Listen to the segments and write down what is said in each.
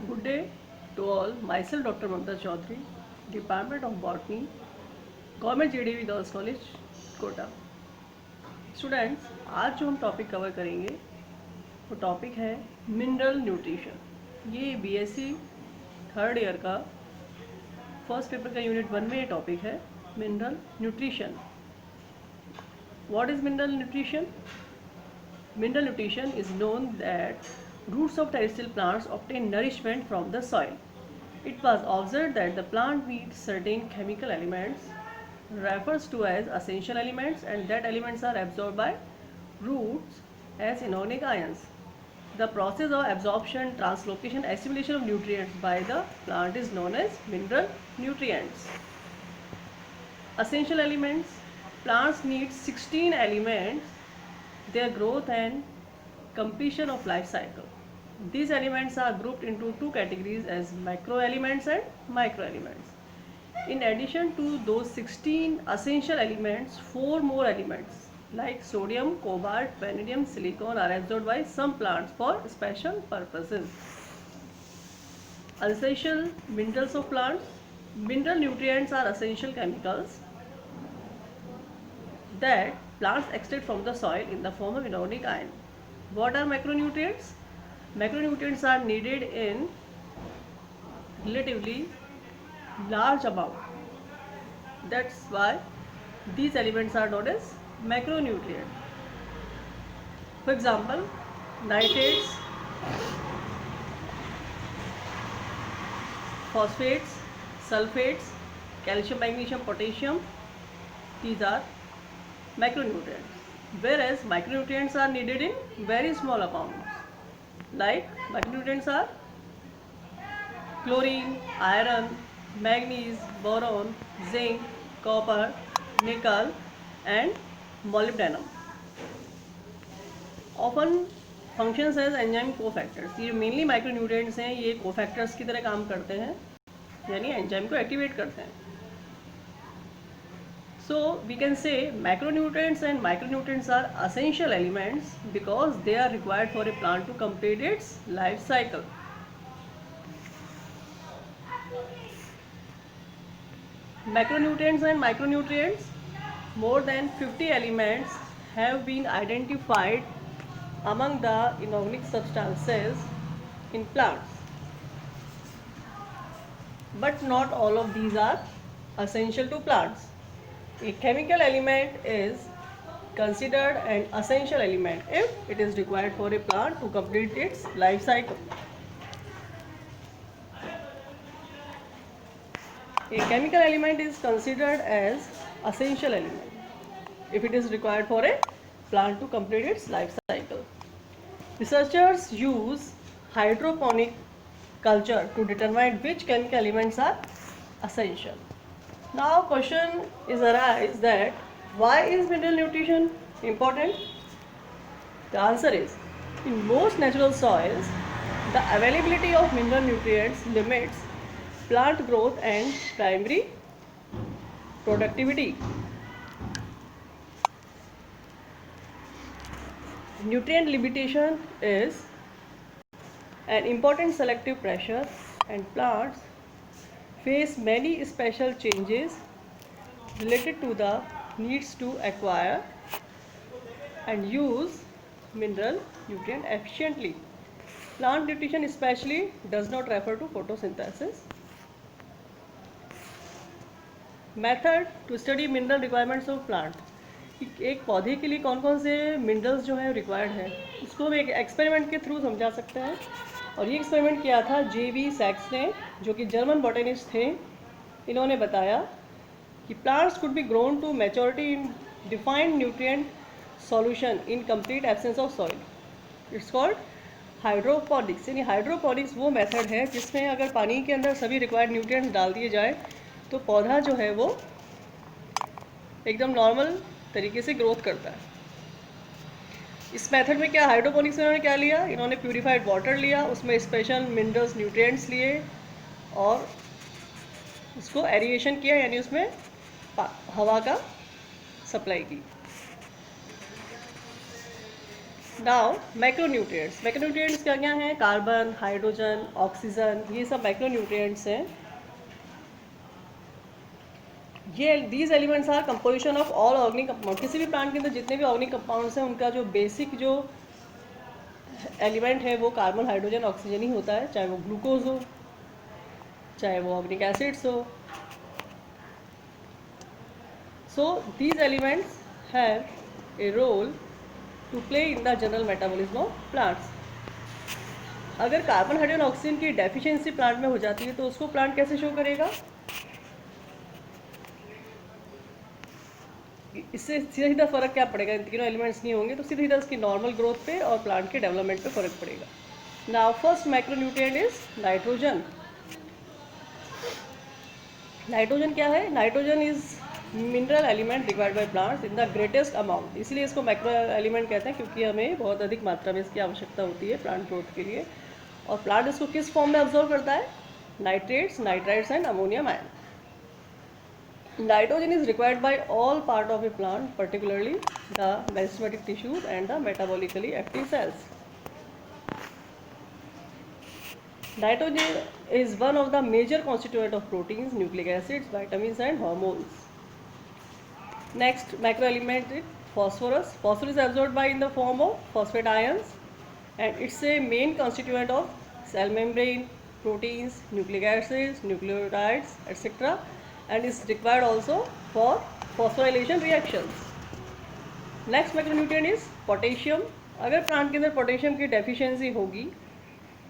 Good day to all. Myself Dr. Mamta Chaudhary, Department of Botany, Government JDV Girls College, Kota. Students, आज जो हम topic cover करेंगे वो topic है mineral nutrition. ये बीएससी थर्ड ईयर का फर्स्ट पेपर का यूनिट 1 में ये टॉपिक है mineral nutrition. What is mineral nutrition? Mineral nutrition is known that roots of terrestrial plants obtain nourishment from the soil. It was observed that the plant needs certain chemical elements refers to as essential elements, and that elements are absorbed by roots as inorganic ions. The process of absorption, translocation, assimilation of nutrients by the plant is known as mineral nutrients. Essential elements. Plants need 16 elements their growth and completion of life cycle. These elements are grouped into two categories as macroelements and microelements. In addition to those 16 essential elements, 4 more elements like sodium, cobalt, vanadium, silicon are absorbed by some plants for special purposes. Essential minerals of plants. Mineral nutrients are essential chemicals that plants extract from the soil in the form of inorganic ion. What are macronutrients? Macronutrients are needed in relatively large amount. That's why these elements are known as macronutrients. For example, nitrates, phosphates, sulfates, calcium, magnesium, potassium, these are macronutrients, whereas micronutrients are needed in very small amounts. Like micronutrients are chlorine, iron, manganese, boron, zinc, copper, nickel and molybdenum. Often functions as enzyme cofactors. ये mainly micronutrients हैं, ये cofactors की तरह काम करते हैं, यानी enzyme को एक्टिवेट करते हैं. So we can say macronutrients and micronutrients are essential elements because they are required for a plant to complete its life cycle. Macronutrients and micronutrients, more than 50 elements have been identified among the inorganic substances in plants. But not all of these are essential to plants. A chemical element is considered an essential element if it is required for a plant to complete its life cycle. A chemical element is considered as essential element if it is required for a plant to complete its life cycle. Researchers use hydroponic culture to determine which chemical elements are essential. Now question is arise that why is mineral nutrition important? The answer is, in most natural soils, the availability of mineral nutrients limits plant growth and primary productivity. Nutrient limitation is an important selective pressure, and plants face many special changes related to the needs to acquire and use mineral nutrient efficiently. Plant nutrition especially does not refer to photosynthesis. Method to study mineral requirements of plant. एक पौधे के लिए कौन कौन से minerals जो है required है उसको हम एक एक्सपेरिमेंट के थ्रू समझा सकते हैं. और ये एक्सपेरिमेंट किया था J.V. सैक्स ने, जो कि जर्मन बॉटनिस्ट थे. इन्होंने बताया कि plants could be grown to maturity in defined nutrient solution in complete absence of soil. It's called hydroponics. यानी हाइड्रोपोनिक्स वो मेथड है जिसमें अगर पानी के अंदर सभी रिक्वायर्ड न्यूट्रिएंट्स डाल दिए जाए तो पौधा जो है वो एकदम नॉर्मल तरीके से ग्रोथ करता है. इस मेथड में क्या हाइड्रोपोनिक्स में इन्होंने क्या लिया, इन्होंने प्यूरिफाइड वाटर लिया, उसमें स्पेशल मिनरल्स न्यूट्रिएंट्स लिए और उसको एरिएशन किया, यानी उसमें हवा का सप्लाई की. नाउ मैक्रोन्यूट्रिएंट्स क्या क्या हैं? कार्बन, हाइड्रोजन, ऑक्सीजन, ये सब मैक्रोन्यूट्रिएंट्स हैं। ये these elements are composition of all organic compound. किसी भी प्लांट के अंदर जितने भी ऑर्गेनिक कंपाउंड्स हैं उनका जो बेसिक जो एलिमेंट है वो कार्बन, हाइड्रोजन, ऑक्सीजन ही होता है, चाहे वो ग्लूकोज हो, चाहे वो ऑर्गेनिक एसिड्स हो। So these elements have a role to play in the general metabolism of plants. अगर कार्बन, हाइड्रोजन, ऑक्सीजन की डेफिशिएंसी प्लांट में हो जाती है तो उसको प्लांट कैसे शो करेगा? इससे सीधा सीधा फर्क क्या पड़ेगा? इन तीनों एलिमेंट्स नहीं होंगे तो सीधा सीधा उसकी नॉर्मल ग्रोथ पे और प्लांट के डेवलपमेंट पे फर्क पड़ेगा। Now first macronutrient is nitrogen. Nitrogen क्या है? Nitrogen is mineral element required by plants in the greatest amount. इसलिए इसको माइक्रो एलिमेंट कहते हैं क्योंकि हमें बहुत अधिक मात्रा में इसकी आवश्यकता होती है प्लांट ग्रोथ के लिए। और प्लांट इसको किस फॉर्म में ऑब्जर्व करता है? Nitrates, nitrites and ammonium ion. Nitrogen is required by all part of a plant, particularly the meristematic tissues and the metabolically active cells. Nitrogen is one of the major constituent of proteins, nucleic acids, vitamins and hormones. Next macroelement is phosphorus. Phosphorus is absorbed by in the form of phosphate ions and it's a main constituent of cell membrane, proteins, nucleic acids, nucleotides, etc. and is required also for phosphorylation reactions. Next macronutrient is potassium. अगर plant के अंदर potassium की deficiency होगी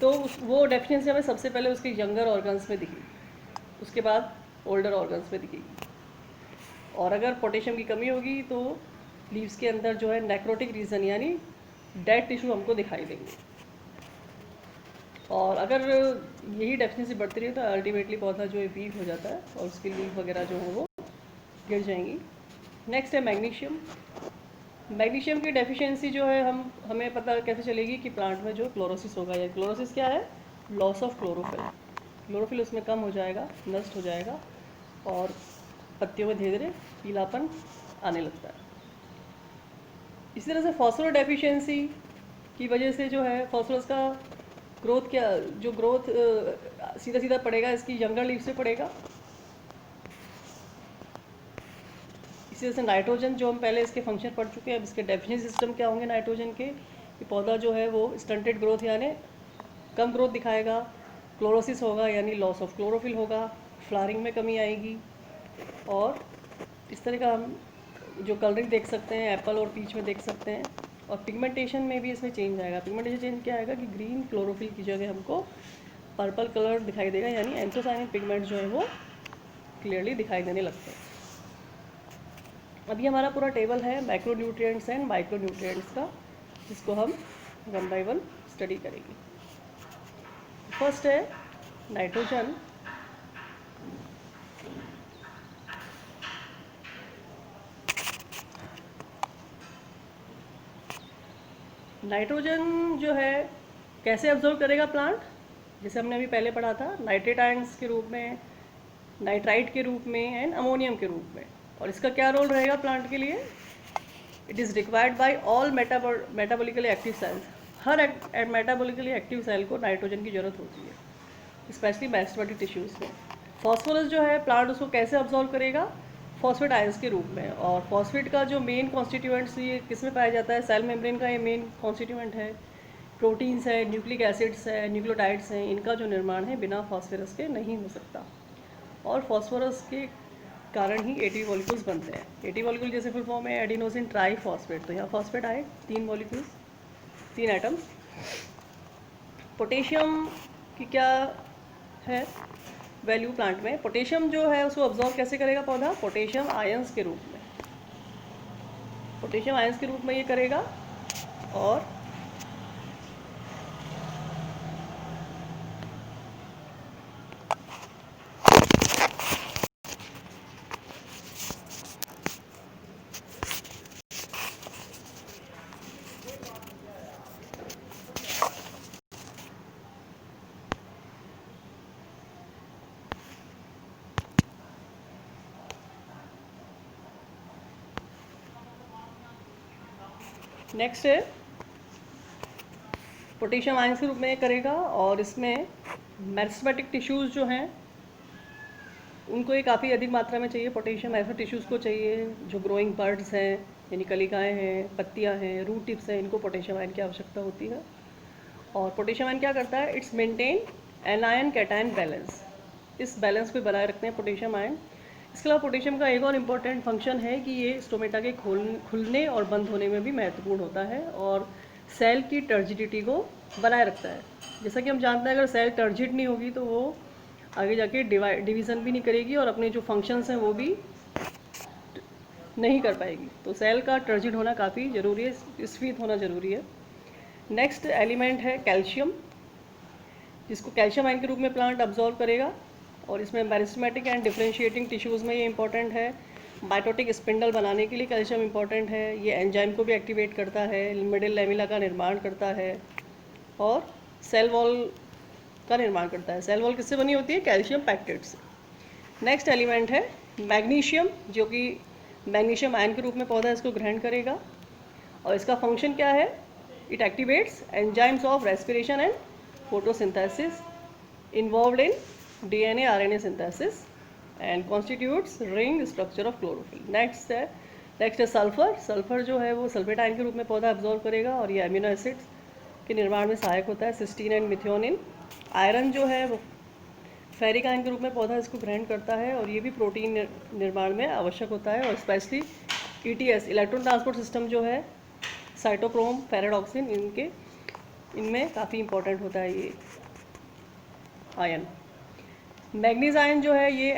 तो वो deficiency हमें सबसे पहले उसके यंगर ऑर्गन्स में दिखेगी, उसके बाद ओल्डर ऑर्गन्स में दिखेगी। और अगर पोटेशियम की कमी होगी तो लीव्स के अंदर जो है नेक्रोटिक रीजन यानी डेड टिश्यू हमको दिखाई देंगे। और अगर यही डेफिशिएंसी बढ़ती रही तो अल्टीमेटली पौधा जो है वीक हो जाता है और उसकी लीव वगैरह जो है वो गिर जाएंगी। नेक्स्ट है मैग्नीशियम। मैग्नीशियम की डेफिशिएंसी जो है हमें पता कैसे चलेगी कि प्लांट में जो क्लोरोसिस होगा। या क्लोरोसिस क्या है? Loss of chlorophyll. क्लोरोफिल उसमें कम हो जाएगा, नष्ट हो जाएगा और पत्तियों में धीरे धीरे पीलापन आने लगता है। इसी तरह से फॉस्फोरस डेफिशिएंसी की वजह से जो है फॉस्फोरस का ग्रोथ जो ग्रोथ सीधा सीधा पड़ेगा इसकी यंगर लीफ से पड़ेगा। इसी तरह से नाइट्रोजन जो हम पहले इसके फंक्शन पढ़ चुके हैं, अब इसके डेफिशिएंसी सिस्टम क्या होंगे नाइट्रोजन के कि पौधा जो है वो स्टंटेड ग्रोथ यानी कम ग्रोथ दिखाएगा, क्लोरोसिस होगा यानी लॉस ऑफ क्लोरोफिल होगा, फ्लावरिंग में कमी आएगी और इस तरह का हम जो कलरिंग देख सकते हैं एप्पल और पीच में देख सकते हैं। और पिगमेंटेशन में भी इसमें चेंज आएगा। पिगमेंटेशन चेंज क्या आएगा कि ग्रीन क्लोरोफिल की जगह हमको पर्पल कलर दिखाई देगा यानी एंथोसायनिन पिगमेंट जो है वो क्लियरली दिखाई देने लगते हैं। अभी हमारा पूरा टेबल है मैक्रोन्यूट्रिएंट्स एंड माइक्रोन्यूट्रिएंट्स का, जिसको हम वन बाय वन स्टडी करेंगे। फर्स्ट है नाइट्रोजन। नाइट्रोजन जो है कैसे अब्जॉर्व करेगा प्लांट? जैसे हमने अभी पहले पढ़ा था, नाइट्रेट आयंस के रूप में, नाइट्राइट के रूप में एंड अमोनियम के रूप में। और इसका क्या रोल रहेगा प्लांट के लिए? It is required by all metabolically active cells. हर मेटाबॉलिकली एक्टिव सेल को नाइट्रोजन की ज़रूरत होती है, स्पेशली मेरिस्टेमेटिक टिश्यूज़ में। फॉस्फोरस जो है प्लांट उसको कैसे अब्जॉर्व करेगा? फॉस्फेट आयंस के रूप में। और फॉस्फेट का जो मेन कॉन्स्टिट्यूएंट्स ये किस में पाया जाता है? सेल मेम्ब्रेन का ये मेन कॉन्स्टिट्यूएंट है। प्रोटीन्स है, न्यूक्लिक एसिड्स है, न्यूक्लियोटाइड्स हैं, इनका जो निर्माण है बिना फॉस्फोरस के नहीं हो सकता। और फॉस्फोरस के कारण ही एटीपी मॉलिक्यूल्स बनते हैं। एटीपी मॉलिक्यूल जैसे फुल फॉर्म है एडिनोसिन ट्राईफॉस्फेट, तो यहाँ फॉस्फेट आए 3 मॉलिक्यूल्स, 3 एटम्स। पोटेशियम की क्या है वैल्यू प्लांट में? पोटेशियम जो है उसको अब्जॉर्व कैसे करेगा पौधा? पोटेशियम आयंस के रूप में। पोटेशियम आयंस के रूप में ये करेगा। और नेक्स्ट है पोटेशियम आयंस के रूप में करेगा, और इसमें मेरिस्टेमेटिक टिश्यूज़ जो हैं उनको ये काफ़ी अधिक मात्रा में चाहिए पोटेशियम। ऐसे टिश्यूज़ को चाहिए जो ग्रोइंग बर्ड्स हैं, यानी कलिकाएँ हैं, पत्तियाँ हैं, रूट टिप्स हैं, इनको पोटेशियम आयन की आवश्यकता होती है। और पोटेशियम आयन क्या करता है, it's maintain anion cation balance, इस बैलेंस को बनाए रखते हैं पोटेशियम आयन। इसके अलावा पोटेशियम का एक और इम्पॉर्टेंट फंक्शन है कि ये स्टोमेटा के खुलने और बंद होने में भी महत्वपूर्ण होता है, और सेल की टर्जिडिटी को बनाए रखता है। जैसा कि हम जानते हैं, अगर सेल टर्जिड नहीं होगी तो वो आगे जाके डिवीज़न भी नहीं करेगी और अपने जो फंक्शंस हैं वो भी नहीं कर पाएगी। तो सेल का टर्जिड होना काफ़ी ज़रूरी है, स्फीत होना ज़रूरी है। नेक्स्ट एलिमेंट है कैल्शियम, जिसको कैल्शियम आयन के रूप में प्लांट अब्जॉर्व करेगा, और इसमें मेरिस्टेमेटिक एंड डिफरेंशिएटिंग टिश्यूज़ में ये इंपॉर्टेंट है। माइटोटिक स्पिंडल बनाने के लिए कैल्शियम इंपॉर्टेंट है। ये एंजाइम को भी एक्टिवेट करता है, मिडिल लेमिला का निर्माण करता है, और सेल वॉल का निर्माण करता है। सेल वॉल किससे बनी होती है, कैल्शियम पैक्टेट से। नेक्स्ट एलिमेंट है मैग्नीशियम, जो कि मैग्नीशियम आयन के रूप में पौधा इसको ग्रहण करेगा, और इसका फंक्शन क्या है, it activates enzymes of respiration and photosynthesis involved in DNA RNA synthesis and constitutes ring structure of chlorophyll. Next है सल्फर। सल्फर जो है वो सल्फेट आयन के रूप में पौधा अब्जॉर्व करेगा, और ये अमीनो एसिड्स के निर्माण में सहायक होता है, सिस्टीन एंड मिथियोनिन। आयरन जो है वो फेरिक आयन के रूप में पौधा इसको ग्रहण करता है, और ये भी प्रोटीन निर्माण में आवश्यक होता है, और specially ETS electron transport system जो है, साइटोक्रोम, पैराडॉक्सिन, इनमें काफ़ी इंपॉर्टेंट होता है ये आयन। मैग्नीज आयन जो है ये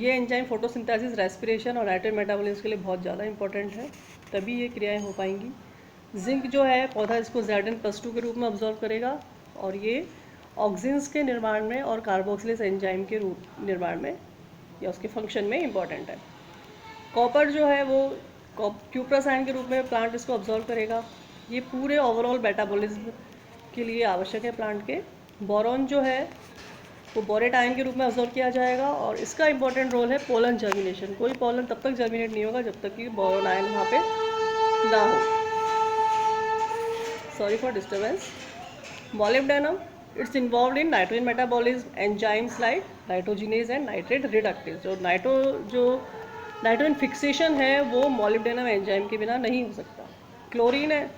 एंजाइम फोटोसिंथेसिस, रेस्पिरेशन और नाइट्रोजन मेटाबॉलिज्म के लिए बहुत ज़्यादा इंपॉर्टेंट है, तभी ये क्रियाएं हो पाएंगी। जिंक जो है पौधा इसको Zn+2 के रूप में ऑब्जॉर्व करेगा, और ये ऑक्सिन्स के निर्माण में और कार्बोक्सिलेज एंजाइम के रूप निर्माण में या उसके फंक्शन में इंपॉर्टेंट है। कॉपर जो है वो क्यूप्रस आयन के रूप में प्लांट इसको ऑब्जॉर्व करेगा, ये पूरे ओवरऑल मेटाबॉलिज्म के लिए आवश्यक है प्लांट के। बोरॉन जो है वो बोरेट आयन के रूप में ऑब्जॉर्व किया जाएगा, और इसका इंपॉर्टेंट रोल है पोलन जर्मिनेशन। कोई पोलन तब तक जर्मिनेट नहीं होगा जब तक कि बोरॉन आयन वहाँ पे ना हो। Sorry for disturbance. Molybdenum, it's involve in nitrogen metabolism enzymes like nitrogenase and nitrate reductase. जो नाइट्रोजन फिक्सेशन है वो मॉलिब्डेनम एंजाइम के बिना नहीं हो सकता। क्लोरीन है,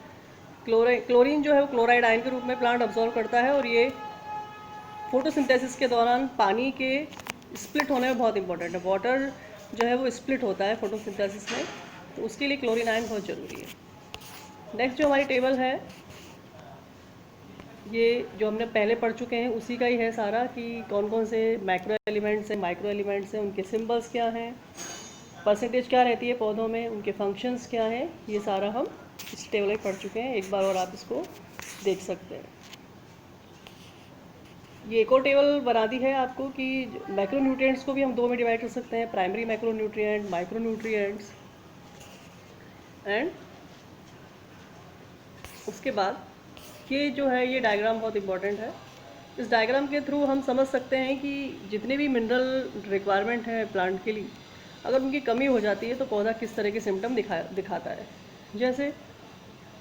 क्लोरीन जो है वो क्लोराइड आयन के रूप में प्लांट ऑब्जॉर्व करता है, और ये फोटोसिंथेसिस के दौरान पानी के स्प्लिट होने में बहुत इंपॉर्टेंट है। वाटर जो है वो स्प्लिट होता है फोटोसिंथेसिस में, तो उसके लिए क्लोरीन आयन बहुत ज़रूरी है। नेक्स्ट जो हमारी टेबल है, ये जो हमने पहले पढ़ चुके हैं उसी का ही है सारा, कि कौन कौन से मैक्रो एलिमेंट्स हैं, माइक्रो एलिमेंट्स हैं, उनके सिंबल्स क्या हैं, परसेंटेज क्या रहती है पौधों में, उनके फंक्शंस क्या हैं, ये सारा हम इस टेबल में पढ़ चुके हैं। एक बार और आप इसको देख सकते हैं। ये एक और टेबल बना दी है आपको कि मैक्रो न्यूट्रिएंट्स को भी हम दो में डिवाइड कर सकते हैं, primary macro nutrient, micro nutrients. And उसके बाद ये जो है ये डायग्राम बहुत इंपॉर्टेंट है। इस डायग्राम के थ्रू हम समझ सकते हैं कि जितने भी मिनरल रिक्वायरमेंट है प्लांट के लिए, अगर उनकी कमी हो जाती है तो पौधा किस तरह के सिम्टम दिखाता है। जैसे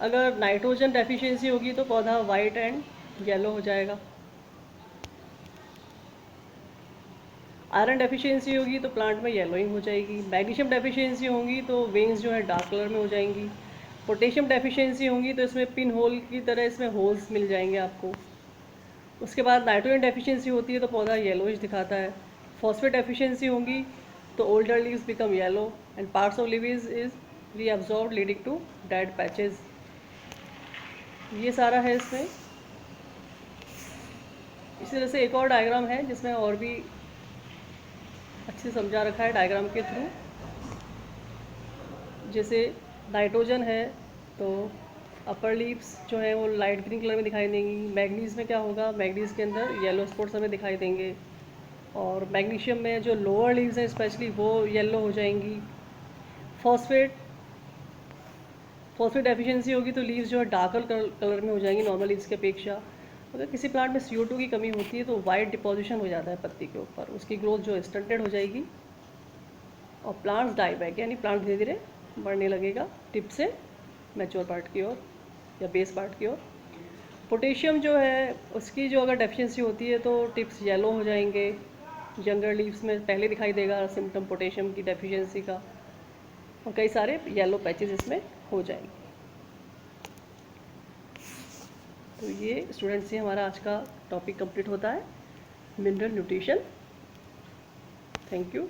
अगर नाइट्रोजन डेफिशिएंसी होगी तो पौधा वाइट एंड येलो हो जाएगा। आयरन डेफिशिएंसी होगी तो प्लांट में येलोइंग हो जाएगी। मैग्नीशियम डेफिशिएंसी होगी तो वेन्स जो है डार्क कलर में हो जाएंगी। पोटेशियम डेफिशिएंसी होगी तो इसमें पिन होल की तरह इसमें होल्स मिल जाएंगे आपको। उसके बाद नाइट्रोजन डेफिशिएंसी होती है तो पौधा येलोइश दिखाता है। फॉस्फेट डेफिशिएंसी होगी तो older leaves become yellow and parts of leaves is reabsorbed leading to dead patches. ये सारा है इसमें। इसी तरह से एक और डायग्राम है जिसमें और भी अच्छे से समझा रखा है डायग्राम के थ्रू। जैसे नाइट्रोजन है तो अपर लीव्स जो है वो लाइट ग्रीन कलर में दिखाई देंगी। मैग्नीज में क्या होगा, मैग्नीज के अंदर येलो स्पॉट्स हमें दिखाई देंगे, और मैग्नीशियम में जो लोअर लीव्स हैं स्पेशली वो येलो हो जाएंगी। फॉस्फेट डेफिशिएंसी होगी तो लीव्स जो है डार्कर कलर में हो जाएंगी नॉर्मल लीव्स की अपेक्षा। अगर किसी प्लांट में CO2 की कमी होती है तो वाइट डिपोजिशन हो जाता है पत्ती के ऊपर, उसकी ग्रोथ जो स्टंटेड हो जाएगी और प्लांट्स डाई बैक, यानी प्लांट धीरे धीरे बढ़ने लगेगा टिप से मैच्योर पार्ट की ओर या बेस पार्ट की ओर। पोटेशियम जो है उसकी जो अगर डेफिशिएंसी होती है तो टिप्स येलो हो जाएंगे, यंगर लीव्स में पहले दिखाई देगा सिम्टम पोटेशियम की डेफिशिएंसी का, और कई सारे येलो पैचेस इसमें हो जाएंगे। तो ये स्टूडेंट से हमारा आज का टॉपिक कंप्लीट होता है, मिनरल न्यूट्रिशन। Thank you.